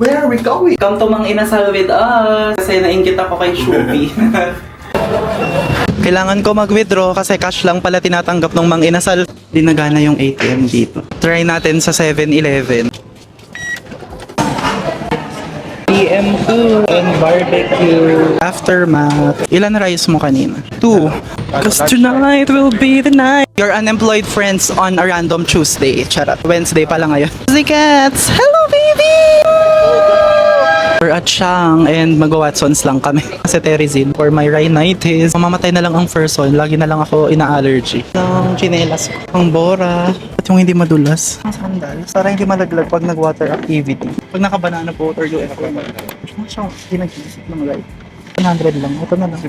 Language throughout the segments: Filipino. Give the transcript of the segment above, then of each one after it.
Where are we going? Come to Mang Inasal with us. Kasi nainggit ako kay Shubi. Kailangan ko mag-withdraw kasi cash lang pala tinatanggap ng Mang Inasal. Di nagana yung ATM dito. Try natin sa 7-Eleven. PM2 and barbecue. Aftermath. Ilan rice mo kanina? 2. Cause tonight will be the night. Your unemployed friends on a random Tuesday. Charot. Wednesday pala ngayon. Zikats! Hello, baby! We're at Shang and mag-Watsons lang kami. Kasi Terizin for my rhinitis. Mamamatay na lang ang person. Lagi na lang ako ina-allergy. Ang chinelas ko. Ang bora. At yung hindi madulas. Ang sandals. Para hindi malaglag pag nag-water activity. Pag naka-banana boat or yung aircon. Hindi nag-iisip ng light. 100 lang. Ito na lang.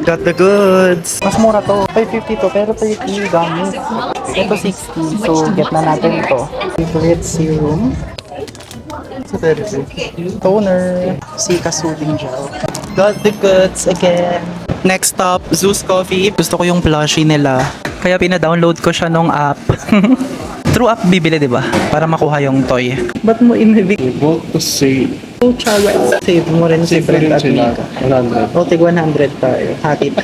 Got the goods. Mas mura to. 550 to. Pero 30 gamit. Ito 60. So, get na natin ito. Favorite serum. Toner. Sika soothing gel. Got the goods again. Next stop, Zeus Coffee. Gusto ko yung plushie nila. Kaya pina-download ko siya nung app. Through app bibili, di ba? Para makuha yung toy. Ba't mo inibig? Vote to save. Oh, chawa. Save mo rin si Brent at Mika. 100. O, tig 100 tayo. Hati pa.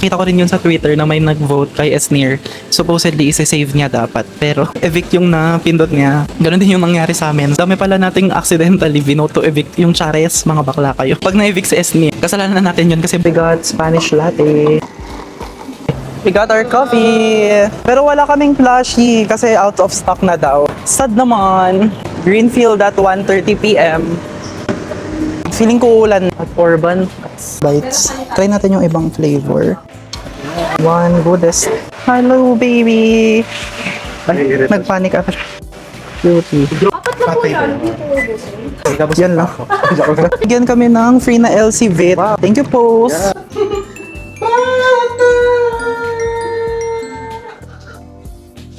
Kita ko rin yun sa Twitter na may nag-vote kay Esnir. Supposedly, isa-save niya dapat. Pero, evict yung napindot niya. Ganon din yung nangyari sa amin. Dami pala nating accidentally binoto evict yung Chares, mga bakla kayo. Pag na-evict si Esnir, kasalanan na natin yun kasi we got Spanish latte. We got our coffee. Pero wala kaming plushie kasi out of stock na daw. Sad naman. Greenfield at 1:30 p.m. Feeling ko ulan at Orban Bites. Try natin yung ibang flavor. One goodest. Hello, baby! Ay, nagpanik ako. Cutie. Yan lang. Bigyan kami ng free na LC Vit. Thank you, Post.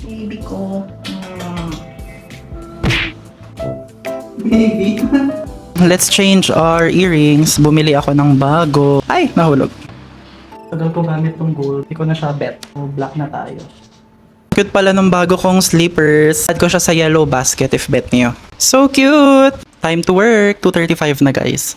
Baby ko. Baby. Let's change our earrings. Bumili ako ng bago. Ay, nahulog. Tagal ko gamit tong gold. Hindi ko na siya bet. So, black na tayo. Cute pala ng bago kong slippers. Add ko siya sa yellow basket if bet niyo. So cute! Time to work. 2:35 na, guys.